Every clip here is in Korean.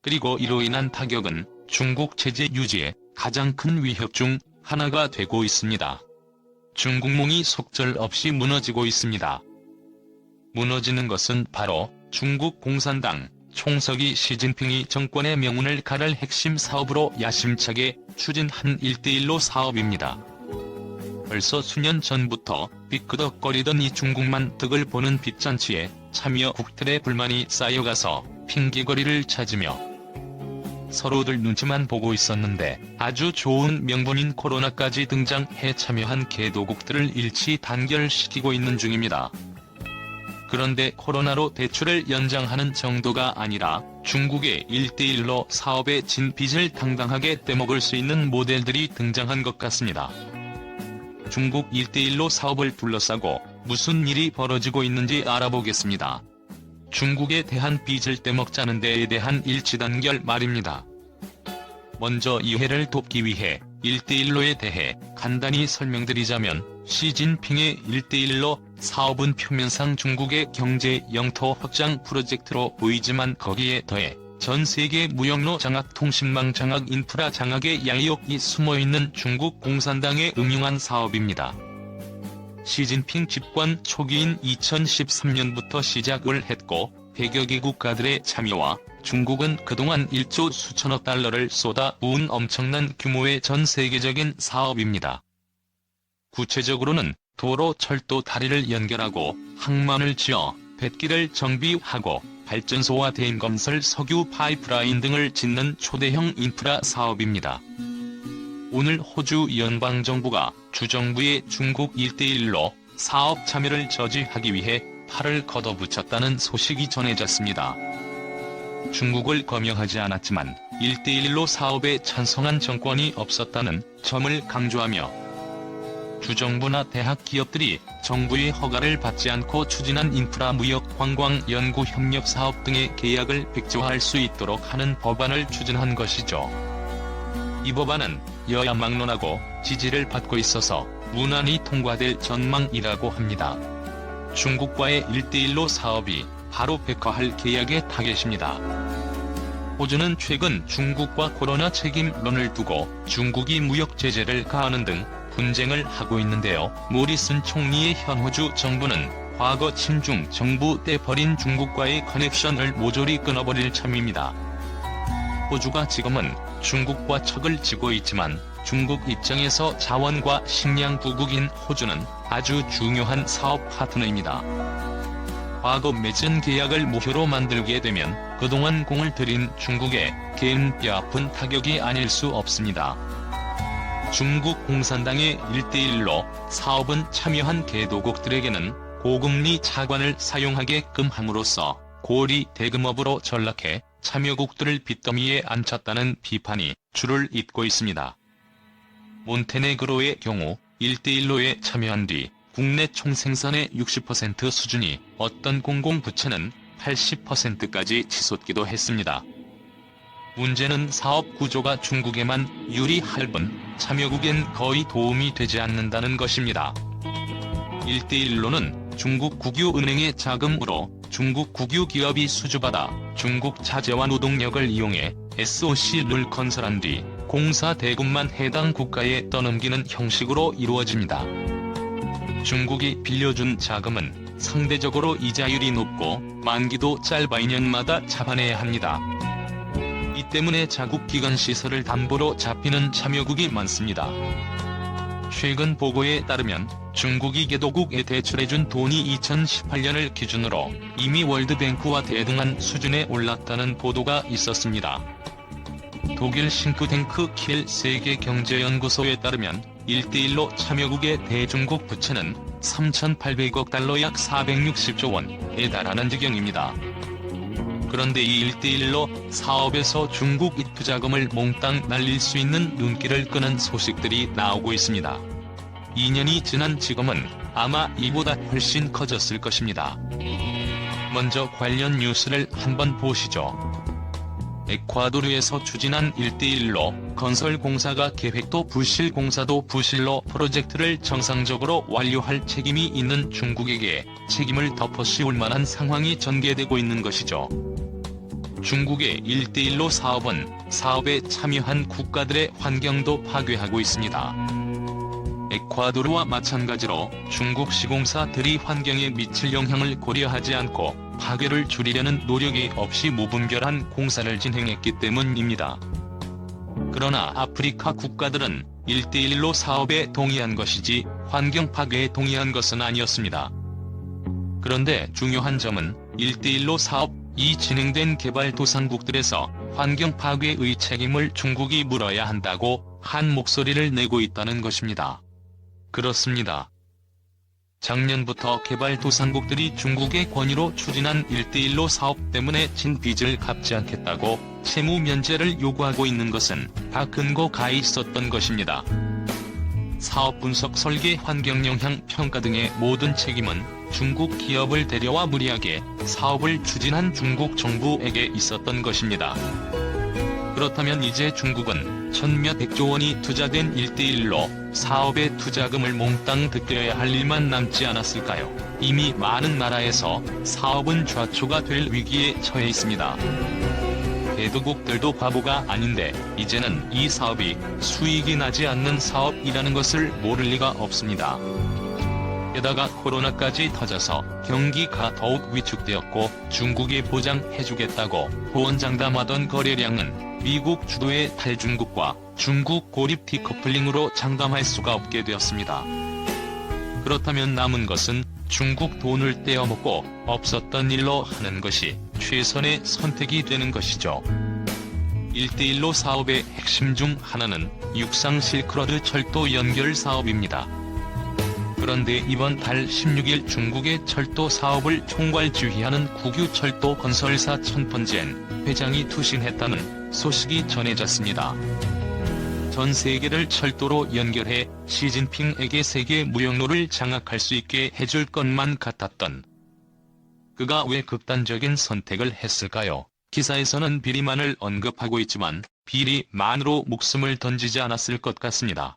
그리고 이로 인한 타격은 중국 체제 유지에 가장 큰 위협 중 하나가 되고 있습니다. 중국몽이 속절없이 무너지고 있습니다. 무너지는 것은 바로 중국 공산당 총서기 시진핑이 정권의 명운을 가를 핵심 사업으로 야심차게 추진한 1:1로 사업입니다. 벌써 수년 전부터 삐끄덕거리던 이 중국만 득을 보는 빚잔치에 참여국들의 불만이 쌓여가서 핑계거리를 찾으며 서로들 눈치만 보고 있었는데 아주 좋은 명분인 코로나까지 등장해 참여한 개도국들을 일치 단결시키고 있는 중입니다. 그런데 코로나로 대출을 연장하는 정도가 아니라 중국의 1:1로 사업에 진 빚을 당당하게 떼먹을 수 있는 모델들이 등장한 것 같습니다. 중국 1:1로 사업을 둘러싸고 무슨 일이 벌어지고 있는지 알아보겠습니다. 중국에 대한 빚을 떼먹자는 데에 대한 일치단결 말입니다. 먼저 이해를 돕기 위해 1:1로에 대해 간단히 설명드리자면 시진핑의 1:1로 사업은 표면상 중국의 경제 영토 확장 프로젝트로 보이지만 거기에 더해 전 세계 무역로 장악, 통신망 장악, 인프라 장악의 야욕이 숨어있는 중국 공산당의 음흉한 사업입니다. 시진핑 집권 초기인 2013년부터 시작을 했고 100여 개 국가들의 참여와 중국은 그동안 1조 수천억 달러를 쏟아 부은 엄청난 규모의 전 세계적인 사업입니다. 구체적으로는 도로, 철도, 다리를 연결하고 항만을 지어 뱃길을 정비하고 발전소와 대인건설, 석유 파이프라인 등을 짓는 초대형 인프라 사업입니다. 오늘 호주 연방정부가 주정부의 중국 1:1로 사업 참여를 저지하기 위해 팔을 걷어붙였다는 소식이 전해졌습니다. 중국을 검열하지 않았지만 1:1로 사업에 찬성한 정권이 없었다는 점을 강조하며 주정부나 대학 기업들이 정부의 허가를 받지 않고 추진한 인프라, 무역, 관광, 연구, 협력 사업 등의 계약을 백지화할 수 있도록 하는 법안을 추진한 것이죠. 이 법안은 여야 막론하고 지지를 받고 있어서 무난히 통과될 전망이라고 합니다. 중국과의 1:1로 사업이 바로 백화할 계약의 타겟입니다. 호주는 최근 중국과 코로나 책임론을 두고 중국이 무역 제재를 가하는 등 분쟁을 하고 있는데요. 모리슨 총리의 현 호주 정부는 과거 친중 정부 때 벌인 중국과의 커넥션을 모조리 끊어버릴 참입니다. 호주가 지금은 중국과 척을 지고 있지만 중국 입장에서 자원과 식량 부국인 호주는 아주 중요한 사업 파트너입니다. 과거 맺은 계약을 무효로 만들게 되면 그동안 공을 들인 중국에 개인 뼈아픈 타격이 아닐 수 없습니다. 중국 공산당의 1:1로 사업은 참여한 개도국들에게는 고금리 차관을 사용하게끔 함으로써 고리 대금업으로 전락해 참여국들을 빚더미에 앉혔다는 비판이 줄을 잇고 있습니다. 몬테네그로의 경우 1:1로에 참여한 뒤 국내 총생산의 60% 수준이 어떤 공공부처는 80%까지 치솟기도 했습니다. 문제는 사업 구조가 중국에만 유리할 뿐 참여국엔 거의 도움이 되지 않는다는 것입니다. 1:1로는 중국 국유은행의 자금으로 중국 국유 기업이 수주받아 중국 자재와 노동력을 이용해 SOC를 건설한 뒤 공사 대금만 해당 국가에 떠넘기는 형식으로 이루어집니다. 중국이 빌려준 자금은 상대적으로 이자율이 높고 만기도 짧아 2년마다 잡아내야 합니다. 이 때문에 자국 기관 시설을 담보로 잡히는 참여국이 많습니다. 최근 보고에 따르면 중국이 개도국에 대출해준 돈이 2018년을 기준으로 이미 월드뱅크와 대등한 수준에 올랐다는 보도가 있었습니다. 독일 싱크탱크 킬 세계경제연구소에 따르면 1:1로 참여국의 대중국 부채는 3,800억 달러 약 460조 원에 달하는 지경입니다. 그런데 이 1:1로 사업에서 중국 입투자금을 몽땅 날릴 수 있는 눈길을 끄는 소식들이 나오고 있습니다. 2년이 지난 지금은 아마 이보다 훨씬 커졌을 것입니다. 먼저 관련 뉴스를 한번 보시죠. 에콰도르에서 추진한 1:1로 건설 공사가 계획도 부실 공사도 부실로 프로젝트를 정상적으로 완료할 책임이 있는 중국에게 책임을 덮어씌울 만한 상황이 전개되고 있는 것이죠. 중국의 1대1로 사업은 사업에 참여한 국가들의 환경도 파괴하고 있습니다. 에콰도르와 마찬가지로 중국 시공사들이 환경에 미칠 영향을 고려하지 않고 파괴를 줄이려는 노력이 없이 무분별한 공사를 진행했기 때문입니다. 그러나 아프리카 국가들은 1대1로 사업에 동의한 것이지 환경 파괴에 동의한 것은 아니었습니다. 그런데 중요한 점은 1대1로 사업이 진행된 개발도상국들에서 환경 파괴의 책임을 중국이 물어야 한다고 한 목소리를 내고 있다는 것입니다. 그렇습니다. 작년부터 개발도상국들이 중국의 권유로 추진한 1대1로 사업 때문에 진 빚을 갚지 않겠다고 채무 면제를 요구하고 있는 것은 다 근거가 있었던 것입니다. 사업 분석, 설계, 환경 영향 평가 등의 모든 책임은 중국 기업을 데려와 무리하게 사업을 추진한 중국 정부에게 있었던 것입니다. 그렇다면 이제 중국은 천몇백조 원이 투자된 1대1로 사업의 투자금을 몽땅 득여야 할 일만 남지 않았을까요? 이미 많은 나라에서 사업은 좌초가 될 위기에 처해 있습니다. 개도국들도 바보가 아닌데 이제는 이 사업이 수익이 나지 않는 사업이라는 것을 모를 리가 없습니다. 게다가 코로나까지 터져서 경기가 더욱 위축되었고 중국이 보장해주겠다고 호언장담하던 거래량은 미국 주도의 탈중국과 중국 고립 디커플링으로 장담할 수가 없게 되었습니다. 그렇다면 남은 것은 중국 돈을 떼어먹고 없었던 일로 하는 것이 최선의 선택이 되는 것이죠. 1대1로 사업의 핵심 중 하나는 육상 실크로드 철도 연결 사업입니다. 그런데 이번 달 16일 중국의 철도 사업을 총괄지휘하는 국유 철도 건설사 천펀젠 회장이 투신했다는 소식이 전해졌습니다. 전 세계를 철도로 연결해 시진핑에게 세계 무역로를 장악할 수 있게 해줄 것만 같았던 그가 왜 극단적인 선택을 했을까요? 기사에서는 비리만을 언급하고 있지만 비리만으로 목숨을 던지지 않았을 것 같습니다.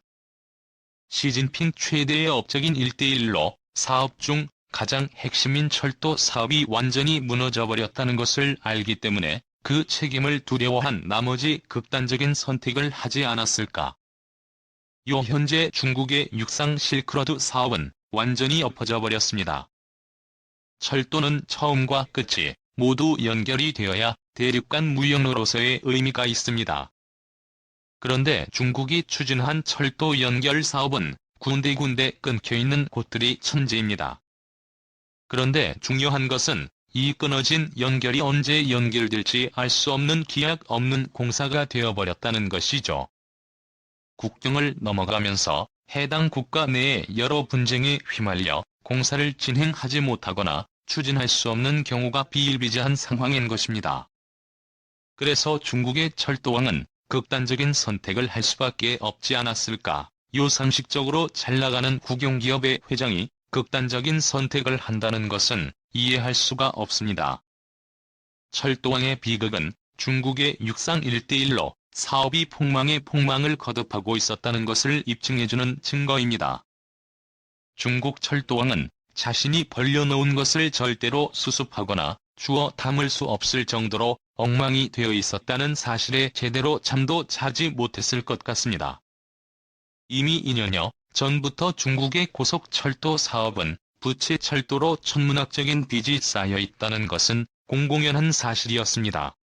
시진핑 최대의 업적인 1대1로 사업 중 가장 핵심인 철도 사업이 완전히 무너져버렸다는 것을 알기 때문에 그 책임을 두려워한 나머지 극단적인 선택을 하지 않았을까. 현재 중국의 육상 실크로드 사업은 완전히 엎어져 버렸습니다. 철도는 처음과 끝이 모두 연결이 되어야 대륙간 무역로로서의 의미가 있습니다. 그런데 중국이 추진한 철도 연결 사업은 군데군데 끊겨있는 곳들이 천지입니다. 그런데 중요한 것은 이 끊어진 연결이 언제 연결될지 알 수 없는 기약 없는 공사가 되어버렸다는 것이죠. 국경을 넘어가면서 해당 국가 내의 여러 분쟁에 휘말려 공사를 진행하지 못하거나 추진할 수 없는 경우가 비일비재한 상황인 것입니다. 그래서 중국의 철도왕은 극단적인 선택을 할 수밖에 없지 않았을까. 상식적으로 잘나가는 국영기업의 회장이 극단적인 선택을 한다는 것은 이해할 수가 없습니다. 철도왕의 비극은 중국의 육상 1대1로 사업이 폭망에 폭망을 거듭하고 있었다는 것을 입증해주는 증거입니다. 중국 철도왕은 자신이 벌려놓은 것을 절대로 수습하거나 주워 담을 수 없을 정도로 엉망이 되어 있었다는 사실에 제대로 잠도 자지 못했을 것 같습니다. 이미 2년여 전부터 중국의 고속철도 사업은 부채 철도로 천문학적인 빚이 쌓여 있다는 것은 공공연한 사실이었습니다.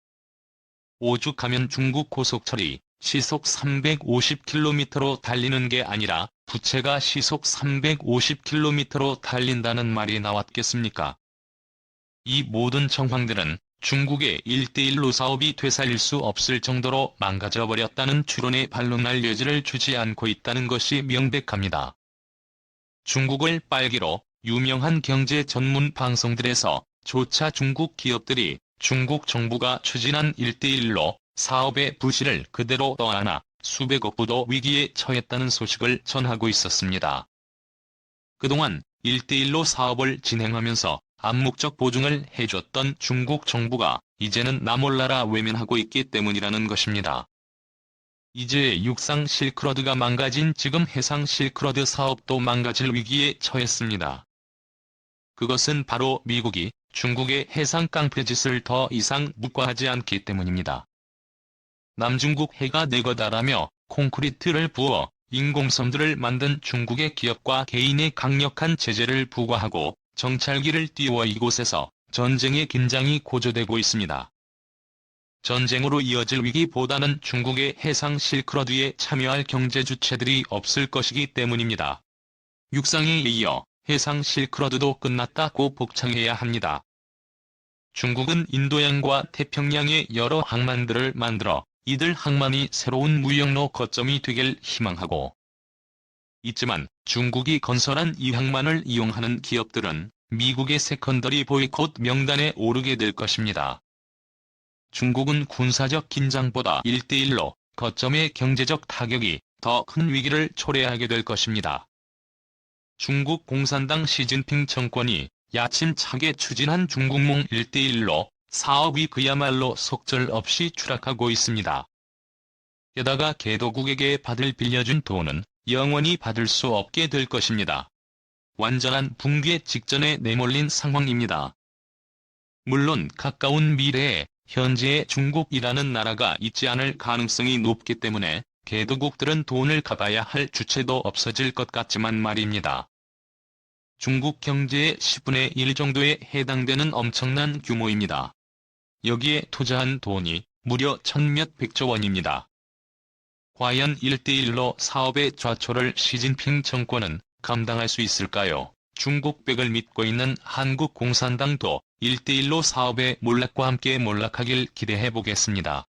오죽하면 중국 고속철이 시속 350km로 달리는 게 아니라 부채가 시속 350km로 달린다는 말이 나왔겠습니까? 이 모든 정황들은 중국의 1대1로 사업이 되살릴 수 없을 정도로 망가져버렸다는 추론에 반론할 여지를 주지 않고 있다는 것이 명백합니다. 중국을 빨기로 유명한 경제 전문 방송들에서 조차 중국 기업들이 중국 정부가 추진한 1대1로 사업의 부실을 그대로 떠안아 수백억 부도 위기에 처했다는 소식을 전하고 있었습니다. 그동안 1대1로 사업을 진행하면서 암묵적 보증을 해줬던 중국 정부가 이제는 나몰라라 외면하고 있기 때문이라는 것입니다. 이제 육상 실크로드가 망가진 지금 해상 실크로드 사업도 망가질 위기에 처했습니다. 그것은 바로 미국이 중국의 해상 깡패짓을 더 이상 묵과하지 않기 때문입니다. 남중국 해가 내 거다라며 콘크리트를 부어 인공섬들을 만든 중국의 기업과 개인의 강력한 제재를 부과하고 정찰기를 띄워 이곳에서 전쟁의 긴장이 고조되고 있습니다. 전쟁으로 이어질 위기보다는 중국의 해상 실크로드에 참여할 경제 주체들이 없을 것이기 때문입니다. 육상에 이어 해상 실크로드도 끝났다고 복창해야 합니다. 중국은 인도양과 태평양에 여러 항만들을 만들어 이들 항만이 새로운 무역로 거점이 되길 희망하고 있지만 중국이 건설한 이 항만을 이용하는 기업들은 미국의 세컨더리 보이콧 명단에 오르게 될 것입니다. 중국은 군사적 긴장보다 1대1로 거점의 경제적 타격이 더 큰 위기를 초래하게 될 것입니다. 중국 공산당 시진핑 정권이 야심차게 추진한 중국몽 1대1로 사업이 그야말로 속절없이 추락하고 있습니다. 게다가 개도국에게 빌려준 돈은 영원히 받을 수 없게 될 것입니다. 완전한 붕괴 직전에 내몰린 상황입니다. 물론 가까운 미래에 현재의 중국이라는 나라가 있지 않을 가능성이 높기 때문에 개도국들은 돈을 갚아야 할 주체도 없어질 것 같지만 말입니다. 중국 경제의 10분의 1 정도에 해당되는 엄청난 규모입니다. 여기에 투자한 돈이 무려 천몇백조 원입니다. 과연 1대1로 사업의 좌초를 시진핑 정권은 감당할 수 있을까요? 중국백을 믿고 있는 한국 공산당도 1대1로 사업의 몰락과 함께 몰락하길 기대해보겠습니다.